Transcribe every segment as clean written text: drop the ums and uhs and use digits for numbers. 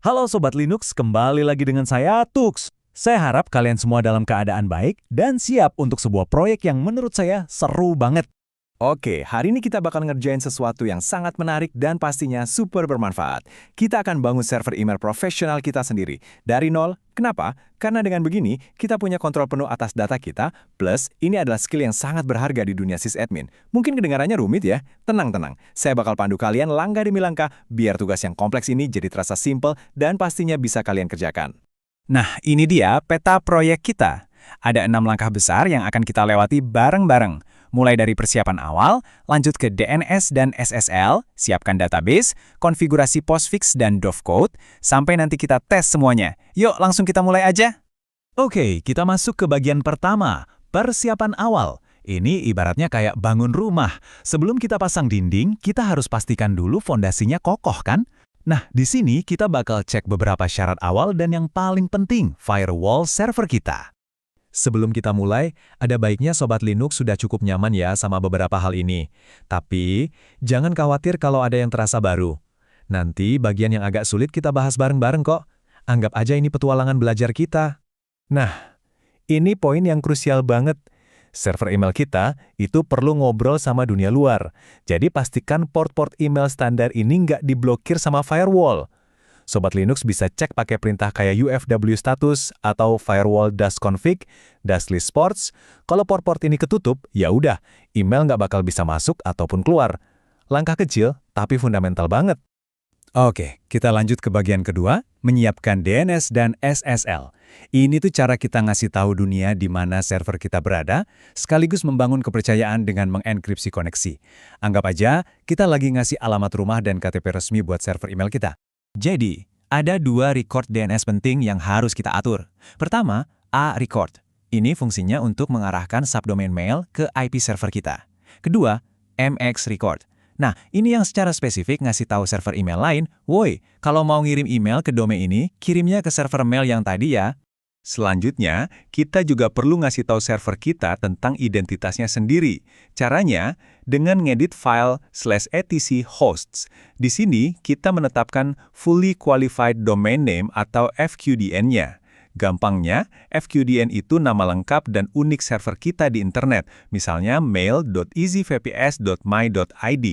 Halo Sobat Linux, kembali lagi dengan saya, Tux. Saya harap kalian semua dalam keadaan baik dan siap untuk sebuah proyek yang menurut saya seru banget. Oke, hari ini kita bakal ngerjain sesuatu yang sangat menarik dan pastinya super bermanfaat. Kita akan bangun server email profesional kita sendiri. Dari nol, kenapa? Karena dengan begini, kita punya kontrol penuh atas data kita, plus ini adalah skill yang sangat berharga di dunia sysadmin. Mungkin kedengarannya rumit ya? Tenang-tenang, saya bakal pandu kalian langkah demi langkah, biar tugas yang kompleks ini jadi terasa simple dan pastinya bisa kalian kerjakan. Nah, ini dia peta proyek kita. Ada 6 langkah besar yang akan kita lewati bareng-bareng. Mulai dari persiapan awal, lanjut ke DNS dan SSL, siapkan database, konfigurasi postfix dan dovecode, sampai nanti kita tes semuanya. Yuk, langsung kita mulai aja. Oke, kita masuk ke bagian pertama, persiapan awal. Ini ibaratnya kayak bangun rumah. Sebelum kita pasang dinding, kita harus pastikan dulu fondasinya kokoh kan? Nah, di sini kita bakal cek beberapa syarat awal dan yang paling penting, firewall server kita. Sebelum kita mulai, ada baiknya Sobat Linux sudah cukup nyaman ya sama beberapa hal ini. Tapi, jangan khawatir kalau ada yang terasa baru. Nanti bagian yang agak sulit kita bahas bareng-bareng kok. Anggap aja ini petualangan belajar kita. Nah, ini poin yang krusial banget. Server email kita itu perlu ngobrol sama dunia luar. Jadi pastikan port-port email standar ini nggak diblokir sama firewall. Sobat Linux bisa cek pakai perintah kayak ufw status atau firewall-config, -list ports. Kalau port-port ini ketutup, ya udah, email nggak bakal bisa masuk ataupun keluar. Langkah kecil, tapi fundamental banget. Oke, kita lanjut ke bagian kedua, menyiapkan DNS dan SSL. Ini tuh cara kita ngasih tahu dunia di mana server kita berada, sekaligus membangun kepercayaan dengan mengenkripsi koneksi. Anggap aja, kita lagi ngasih alamat rumah dan KTP resmi buat server email kita. Jadi, ada 2 record DNS penting yang harus kita atur. Pertama, A-record. Ini fungsinya untuk mengarahkan subdomain mail ke IP server kita. Kedua, MX-record. Nah, ini yang secara spesifik ngasih tahu server email lain, woi, kalau mau ngirim email ke domain ini, kirimnya ke server mail yang tadi ya. Selanjutnya, kita juga perlu ngasih tahu server kita tentang identitasnya sendiri. Caranya, dengan ngedit file /etc hosts. Di sini, kita menetapkan Fully Qualified Domain Name atau FQDN-nya. Gampangnya, FQDN itu nama lengkap dan unik server kita di internet, misalnya mail.easyvps.my.id.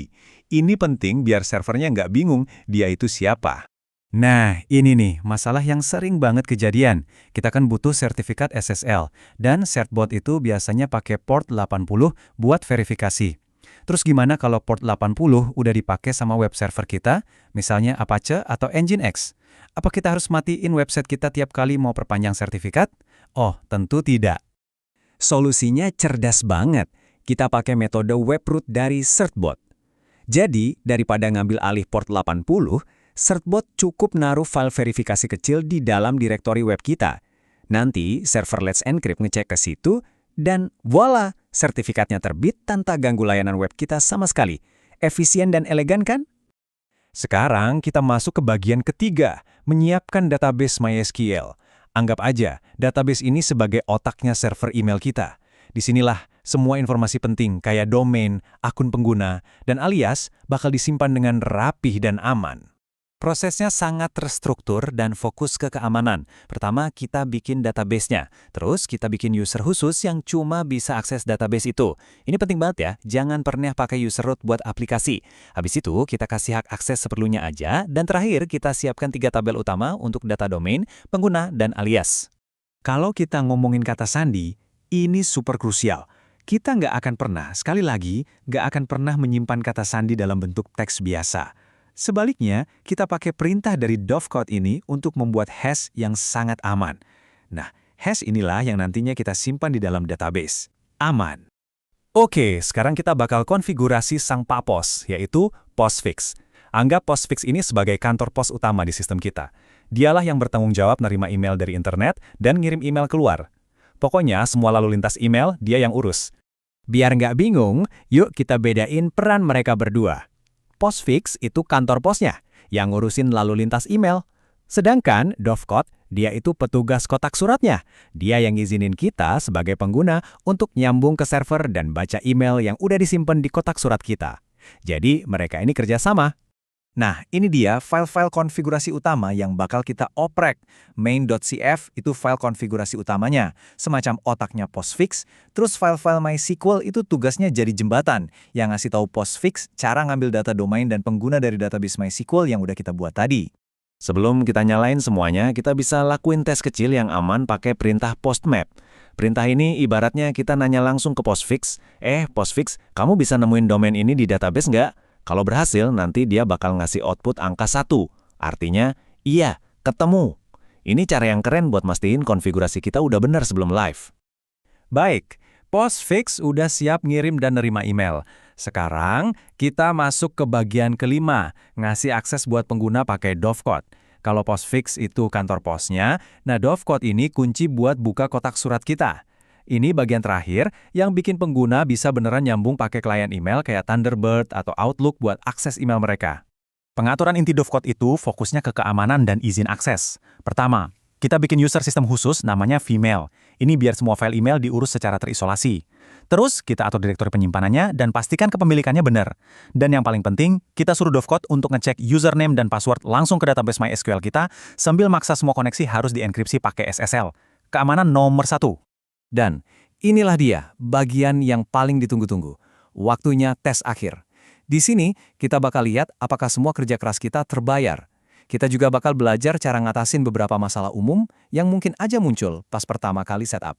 Ini penting biar servernya nggak bingung dia itu siapa. Nah, ini nih, masalah yang sering banget kejadian. Kita kan butuh sertifikat SSL, dan certbot itu biasanya pakai port 80 buat verifikasi. Terus gimana kalau port 80 udah dipakai sama web server kita, misalnya Apache atau Nginx? Apa kita harus matiin website kita tiap kali mau perpanjang sertifikat? Oh, tentu tidak. Solusinya cerdas banget. Kita pakai metode webroot dari certbot. Jadi, daripada ngambil alih port 80, certbot cukup naruh file verifikasi kecil di dalam direktori web kita. Nanti, server Let's Encrypt ngecek ke situ, dan voila, sertifikatnya terbit tanpa ganggu layanan web kita sama sekali. Efisien dan elegan kan? Sekarang kita masuk ke bagian ketiga, menyiapkan database MySQL. Anggap aja, database ini sebagai otaknya server email kita. Disinilah semua informasi penting kayak domain, akun pengguna, dan alias bakal disimpan dengan rapih dan aman. Prosesnya sangat terstruktur dan fokus ke keamanan. Pertama, kita bikin database-nya. Terus, kita bikin user khusus yang cuma bisa akses database itu. Ini penting banget ya, jangan pernah pakai user root buat aplikasi. Habis itu, kita kasih hak akses seperlunya aja. Dan terakhir, kita siapkan 3 tabel utama untuk data domain, pengguna, dan alias. Kalau kita ngomongin kata sandi, ini super krusial. Kita nggak akan pernah, sekali lagi, nggak akan pernah menyimpan kata sandi dalam bentuk teks biasa. Sebaliknya, kita pakai perintah dari dovecode ini untuk membuat hash yang sangat aman. Nah, hash inilah yang nantinya kita simpan di dalam database. Aman. Oke, sekarang kita bakal konfigurasi sang papos, yaitu postfix. Anggap postfix ini sebagai kantor pos utama di sistem kita. Dialah yang bertanggung jawab nerima email dari internet dan ngirim email keluar. Pokoknya, semua lalu lintas email, dia yang urus. Biar nggak bingung, yuk kita bedain peran mereka berdua. Postfix itu kantor posnya, yang ngurusin lalu lintas email. Sedangkan dovecode, dia itu petugas kotak suratnya. Dia yang ngizinin kita sebagai pengguna untuk nyambung ke server dan baca email yang udah disimpan di kotak surat kita. Jadi mereka ini kerjasama. Nah, ini dia file-file konfigurasi utama yang bakal kita oprek. Main.cf itu file konfigurasi utamanya, semacam otaknya postfix, terus file-file MySQL itu tugasnya jadi jembatan, yang ngasih tahu postfix cara ngambil data domain dan pengguna dari database MySQL yang udah kita buat tadi. Sebelum kita nyalain semuanya, kita bisa lakuin tes kecil yang aman pakai perintah postmap. Perintah ini ibaratnya kita nanya langsung ke postfix, postfix, kamu bisa nemuin domain ini di database nggak? Kalau berhasil, nanti dia bakal ngasih output angka 1. Artinya, iya, ketemu. Ini cara yang keren buat mastiin konfigurasi kita udah benar sebelum live. Baik, postfix udah siap ngirim dan nerima email. Sekarang, kita masuk ke bagian kelima, ngasih akses buat pengguna pakai Dovecot. Kalau postfix itu kantor posnya, nah Dovecot ini kunci buat buka kotak surat kita. Ini bagian terakhir yang bikin pengguna bisa beneran nyambung pakai klien email kayak Thunderbird atau Outlook buat akses email mereka. Pengaturan inti Dovecot itu fokusnya ke keamanan dan izin akses. Pertama, kita bikin user system khusus namanya Vmail. Ini biar semua file email diurus secara terisolasi. Terus, kita atur direktori penyimpanannya dan pastikan kepemilikannya benar. Dan yang paling penting, kita suruh Dovecot untuk ngecek username dan password langsung ke database MySQL kita sambil maksa semua koneksi harus dienkripsi pakai SSL. Keamanan nomor 1. Dan inilah dia bagian yang paling ditunggu-tunggu. Waktunya tes akhir. Di sini, kita bakal lihat apakah semua kerja keras kita terbayar. Kita juga bakal belajar cara ngatasin beberapa masalah umum yang mungkin aja muncul pas pertama kali setup.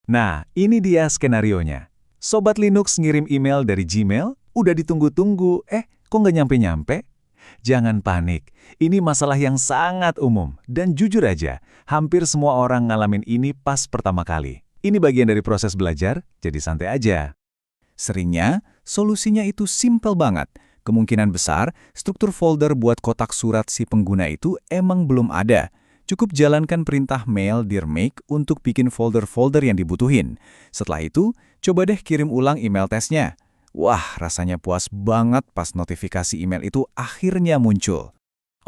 Nah, ini dia skenarionya. Sobat Linux ngirim email dari Gmail, udah ditunggu-tunggu, kok nggak nyampe-nyampe? Jangan panik, ini masalah yang sangat umum. Dan jujur aja, hampir semua orang ngalamin ini pas pertama kali. Ini bagian dari proses belajar, jadi santai aja. Seringnya, solusinya itu simple banget. Kemungkinan besar, struktur folder buat kotak surat si pengguna itu emang belum ada. Cukup jalankan perintah mail dir make untuk bikin folder-folder yang dibutuhin. Setelah itu, coba deh kirim ulang email tesnya. Wah, rasanya puas banget pas notifikasi email itu akhirnya muncul.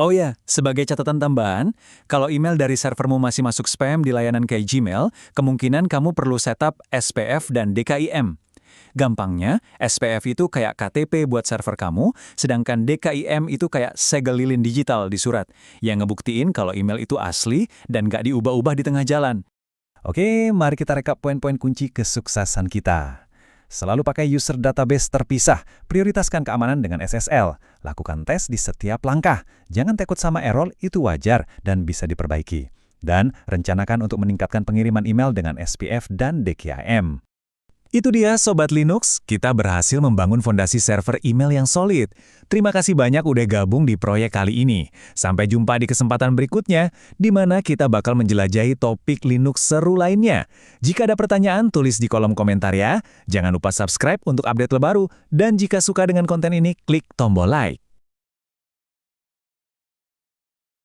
Oh ya, sebagai catatan tambahan, kalau email dari servermu masih masuk spam di layanan kayak Gmail, kemungkinan kamu perlu setup SPF dan DKIM. Gampangnya, SPF itu kayak KTP buat server kamu, sedangkan DKIM itu kayak segel lilin digital di surat, yang ngebuktiin kalau email itu asli dan nggak diubah-ubah di tengah jalan. Oke, mari kita rekap poin-poin kunci kesuksesan kita. Selalu pakai user database terpisah, prioritaskan keamanan dengan SSL, lakukan tes di setiap langkah, jangan takut sama error, itu wajar dan bisa diperbaiki. Dan rencanakan untuk meningkatkan pengiriman email dengan SPF dan DKIM. Itu dia Sobat Linux, kita berhasil membangun fondasi server email yang solid. Terima kasih banyak udah gabung di proyek kali ini. Sampai jumpa di kesempatan berikutnya, di mana kita bakal menjelajahi topik Linux seru lainnya. Jika ada pertanyaan, tulis di kolom komentar ya. Jangan lupa subscribe untuk update terbaru. Dan jika suka dengan konten ini, klik tombol like.